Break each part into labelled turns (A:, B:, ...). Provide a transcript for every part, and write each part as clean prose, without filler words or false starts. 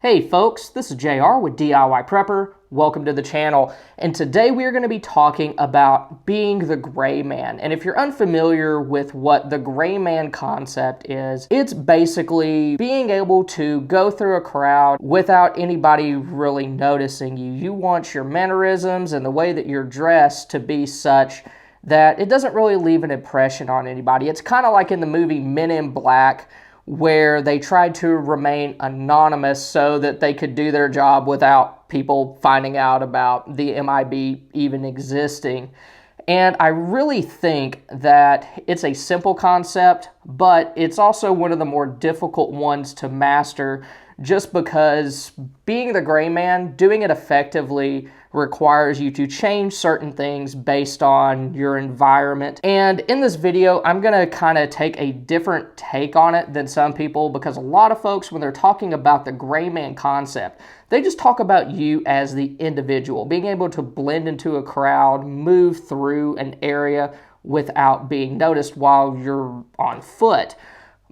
A: Hey folks, this is JR with DIY Prepper. Welcome to the channel. And today we are going to be talking about being the gray man. And if you're unfamiliar with what the gray man concept is, it's basically being able to go through a crowd without anybody really noticing you. You want your mannerisms and the way that you're dressed to be such that it doesn't really leave an impression on anybody. It's kind of like in the movie Men in Black, where they tried to remain anonymous so that they could do their job without people finding out about the MIB even existing. And I really think that it's a simple concept, but it's also one of the more difficult ones to master, just because being the gray man, doing it effectively, requires you to change certain things based on your environment. And in this video, I'm going to kind of take a different take on it than some people, because a lot of folks, when they're talking about the gray man concept, they just talk about you as the individual, being able to blend into a crowd, move through an area without being noticed while you're on foot.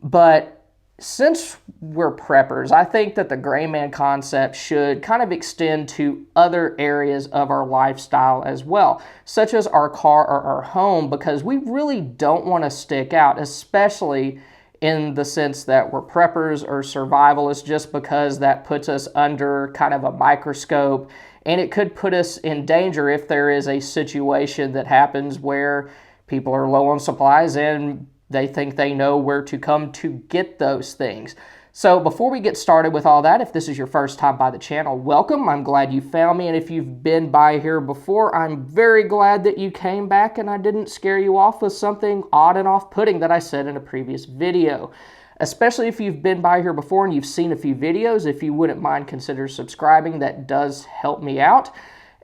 A: But since we're preppers, I think that the gray man concept should kind of extend to other areas of our lifestyle as well, such as our car or our home, because we really don't want to stick out, especially in the sense that we're preppers or survivalists, just because that puts us under kind of a microscope, and it could put us in danger if there is a situation that happens where people are low on supplies and they think they know where to come to get those things. So before we get started with all that, if this is your first time by the channel, welcome. I'm glad you found me. And if you've been by here before, I'm very glad that you came back and I didn't scare you off with something odd and off-putting that I said in a previous video. Especially if you've been by here before and you've seen a few videos, if you wouldn't mind, consider subscribing. That does help me out.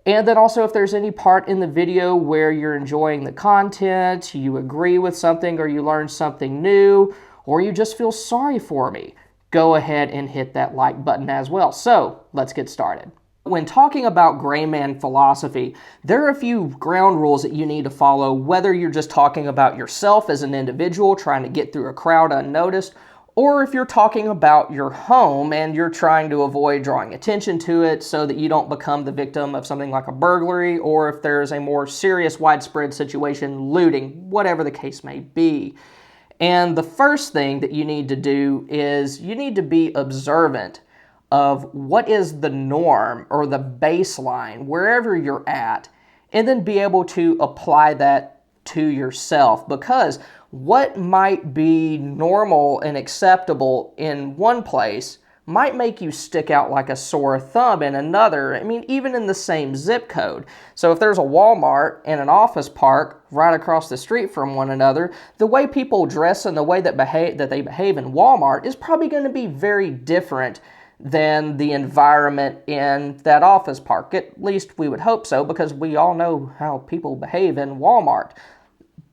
A: And then also, if there's any part in the video where you're enjoying the content, you agree with something, or you learn something new, or you just feel sorry for me, go ahead and hit that like button as well. So let's get started. When talking about gray man philosophy, there are a few ground rules that you need to follow, whether you're just talking about yourself as an individual trying to get through a crowd unnoticed, or if you're talking about your home and you're trying to avoid drawing attention to it so that you don't become the victim of something like a burglary, or if there's a more serious widespread situation, looting, whatever the case may be. And the first thing that you need to do is you need to be observant of what is the norm or the baseline wherever you're at, and then be able to apply that to yourself, because what might be normal and acceptable in one place might make you stick out like a sore thumb in another. I mean, even in the same zip code. So if there's a Walmart and an office park right across the street from one another, the way people dress and the way that they behave in Walmart is probably going to be very different than the environment in that office park. At least we would hope so, because we all know how people behave in Walmart.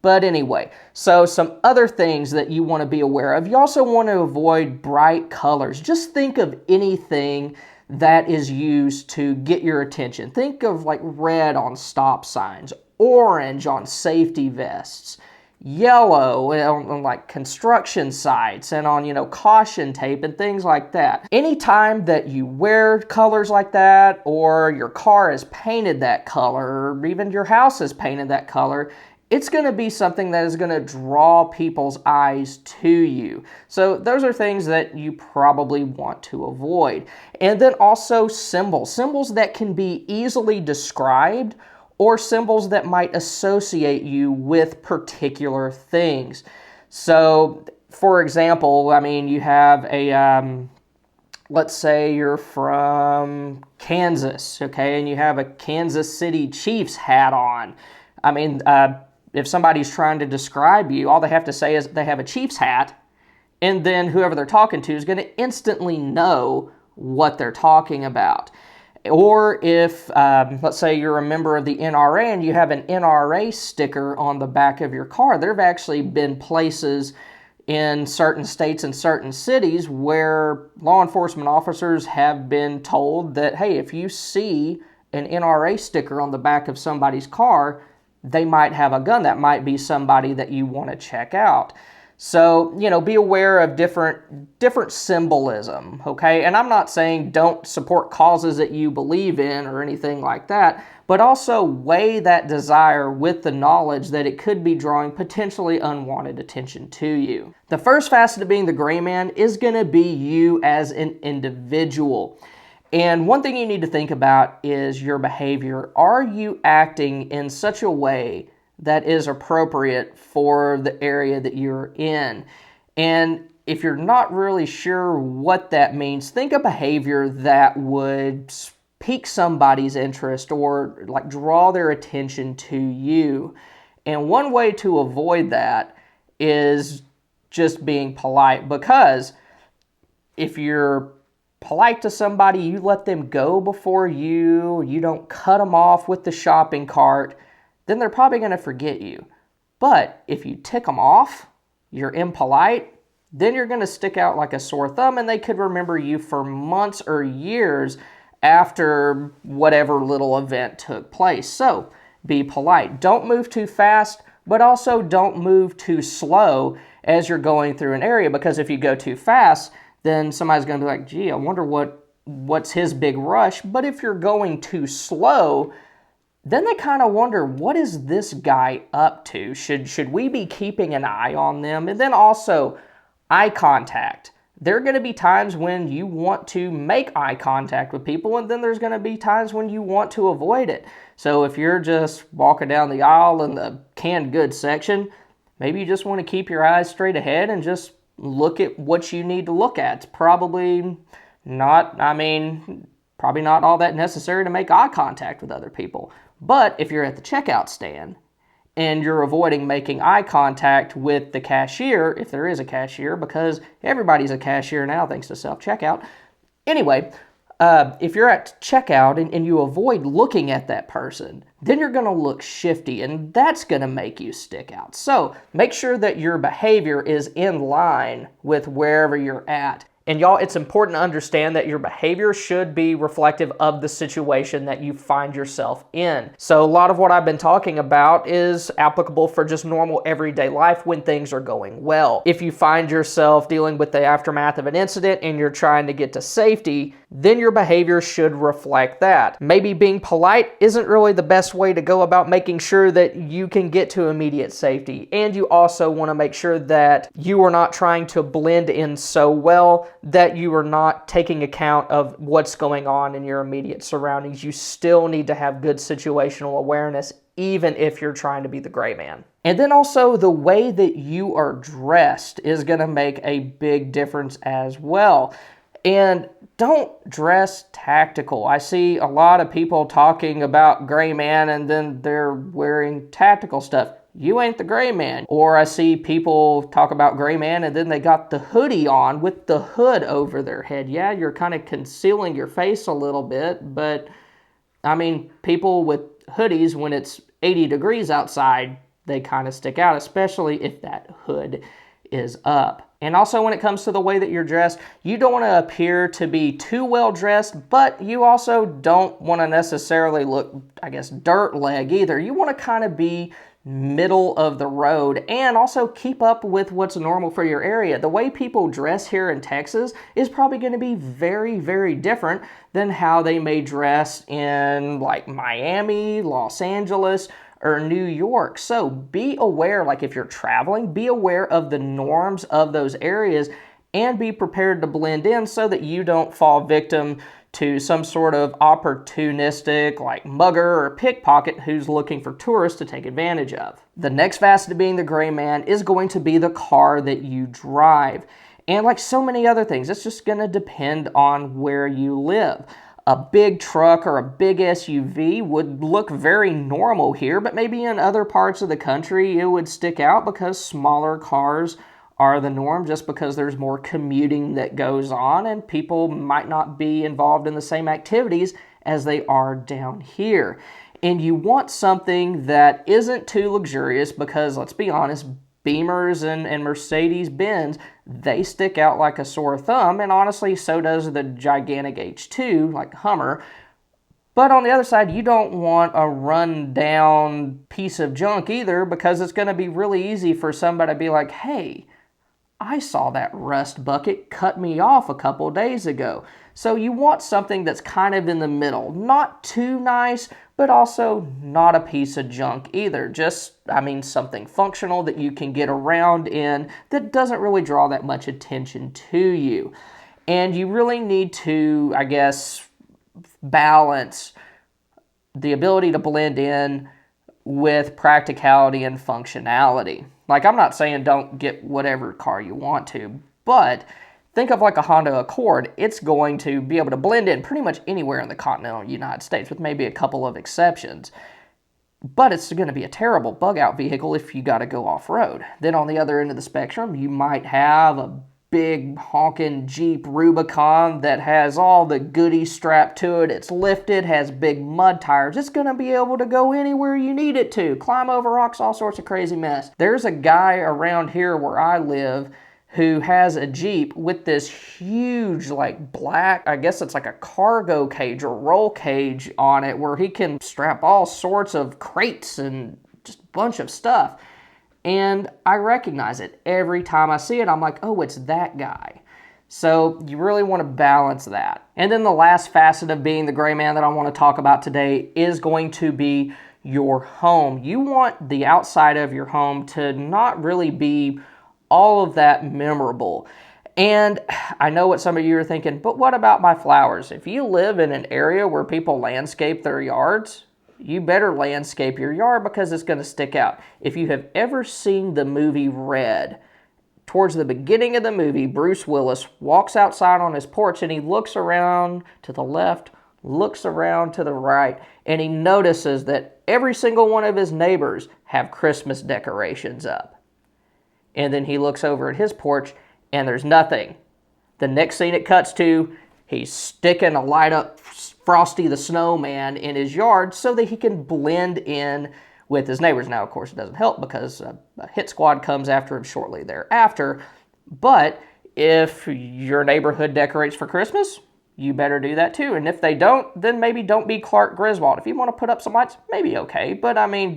A: But anyway, so some other things that you want to be aware of. You also want to avoid bright colors. Just think of anything that is used to get your attention. Think of like red on stop signs, orange on safety vests, yellow on like construction sites and on, caution tape and things like that. Anytime that you wear colors like that, or your car is painted that color, or even your house is painted that color, it's going to be something that is going to draw people's eyes to you. So those are things that you probably want to avoid. And then also symbols that can be easily described, or symbols that might associate you with particular things. So, for example, I mean, you have let's say you're from Kansas, okay, and you have a Kansas City Chiefs hat on. I mean, if somebody's trying to describe you, all they have to say is they have a Chiefs hat, and then whoever they're talking to is going to instantly know what they're talking about. Or if, let's say you're a member of the NRA and you have an NRA sticker on the back of your car, there have actually been places in certain states and certain cities where law enforcement officers have been told that, hey, if you see an NRA sticker on the back of somebody's car, they might have a gun. That might be somebody that you want to check out. So, be aware of different symbolism, okay? And I'm not saying don't support causes that you believe in or anything like that, but also weigh that desire with the knowledge that it could be drawing potentially unwanted attention to you. The first facet of being the gray man is going to be you as an individual. And one thing you need to think about is your behavior. Are you acting in such a way that is appropriate for the area that you're in? And if you're not really sure what that means, think of behavior that would pique somebody's interest or like draw their attention to you. And one way to avoid that is just being polite, because if you're polite to somebody, you let them go before you don't cut them off with the shopping cart, then they're probably going to forget you. But if you tick them off, you're impolite, then you're going to stick out like a sore thumb, and they could remember you for months or years after whatever little event took place. So be polite. Don't move too fast, but also don't move too slow as you're going through an area, because if you go too fast, then somebody's going to be like, gee, I wonder what's his big rush. But if you're going too slow, then they kind of wonder, what is this guy up to? Should we be keeping an eye on them? And then also, eye contact. There are going to be times when you want to make eye contact with people, and then there's going to be times when you want to avoid it. So if you're just walking down the aisle in the canned goods section, maybe you just want to keep your eyes straight ahead and just look at what you need to look at. It's probably not all that necessary to make eye contact with other people. But if you're at the checkout stand and you're avoiding making eye contact with the cashier, if there is a cashier, because everybody's a cashier now thanks to self-checkout. Anyway, if you're at checkout and you avoid looking at that person, then you're going to look shifty, and that's going to make you stick out. So make sure that your behavior is in line with wherever you're at. And y'all, it's important to understand that your behavior should be reflective of the situation that you find yourself in. So a lot of what I've been talking about is applicable for just normal everyday life when things are going well. If you find yourself dealing with the aftermath of an incident and you're trying to get to safety, then your behavior should reflect that. Maybe being polite isn't really the best way to go about making sure that you can get to immediate safety. And you also want to make sure that you are not trying to blend in so well that you are not taking account of what's going on in your immediate surroundings. You still need to have good situational awareness, even if you're trying to be the gray man. And then also the way that you are dressed is going to make a big difference as well. And don't dress tactical. I see a lot of people talking about gray man and then they're wearing tactical stuff. You ain't the gray man. Or I see people talk about gray man and then they got the hoodie on with the hood over their head. Yeah, you're kind of concealing your face a little bit, but I mean, people with hoodies, when it's 80 degrees outside, they kind of stick out, especially if that hood is up. And also when it comes to the way that you're dressed, you don't want to appear to be too well dressed, but you also don't want to necessarily look, dirt leg either. You want to kind of be middle of the road and also keep up with what's normal for your area. The way people dress here in Texas is probably going to be very, very different than how they may dress in like Miami, Los Angeles, or New York. So be aware, like if you're traveling, be aware of the norms of those areas and be prepared to blend in so that you don't fall victim to some sort of opportunistic like mugger or pickpocket who's looking for tourists to take advantage of. The next facet of being the gray man is going to be the car that you drive. And like so many other things, it's just going to depend on where you live. A big truck or a big SUV would look very normal here, but maybe in other parts of the country it would stick out because smaller cars are the norm, just because there's more commuting that goes on and people might not be involved in the same activities as they are down here. And you want something that isn't too luxurious because, let's be honest, Beamers and Mercedes-Benz, they stick out like a sore thumb, and honestly, so does the gigantic H2, like Hummer. But on the other side, you don't want a run-down piece of junk either, because it's going to be really easy for somebody to be like, hey, I saw that rust bucket cut me off a couple days ago. So you want something that's kind of in the middle. Not too nice, but also not a piece of junk either. Just, something functional that you can get around in that doesn't really draw that much attention to you. And you really need to, balance the ability to blend in with practicality and functionality. Like, I'm not saying don't get whatever car you want to, but think of like a Honda Accord. It's going to be able to blend in pretty much anywhere in the continental United States, with maybe a couple of exceptions. But it's going to be a terrible bug-out vehicle if you got to go off-road. Then on the other end of the spectrum, you might have a big honking Jeep Rubicon that has all the goodies strapped to it. It's lifted, has big mud tires. It's going to be able to go anywhere you need it to. Climb over rocks, all sorts of crazy mess. There's a guy around here where I live who has a Jeep with this huge, like, black, I guess it's like a cargo cage or roll cage on it, where he can strap all sorts of crates and just a bunch of stuff. And I recognize it every time I see it. I'm like, oh, it's that guy. So you really want to balance that. And then the last facet of being the gray man that I want to talk about today is going to be your home. You want the outside of your home to not really be all of that memorable. And I know what some of you are thinking, but what about my flowers? If you live in an area where people landscape their yards, you better landscape your yard, because it's going to stick out. If you have ever seen the movie Red, towards the beginning of the movie, Bruce Willis walks outside on his porch and he looks around to the left, looks around to the right, and he notices that every single one of his neighbors have Christmas decorations up. And then he looks over at his porch and there's nothing. The next scene it cuts to, he's sticking a light up Frosty the Snowman in his yard so that he can blend in with his neighbors. Now, of course, it doesn't help because a hit squad comes after him shortly thereafter. But if your neighborhood decorates for Christmas, you better do that too. And if they don't, then maybe don't be Clark Griswold. If you want to put up some lights, maybe okay. But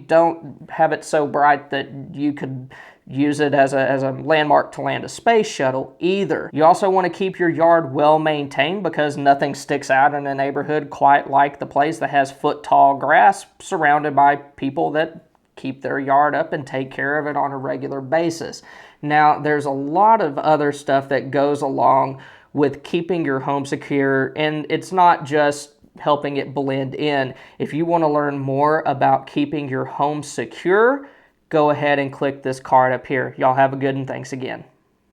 A: don't have it so bright that you could use it as a landmark to land a space shuttle either. You also want to keep your yard well maintained, because nothing sticks out in a neighborhood quite like the place that has foot-tall grass surrounded by people that keep their yard up and take care of it on a regular basis. Now, there's a lot of other stuff that goes along with keeping your home secure, and it's not just helping it blend in. If you want to learn more about keeping your home secure, go ahead and click this card up here. Y'all have a good one. Thanks again.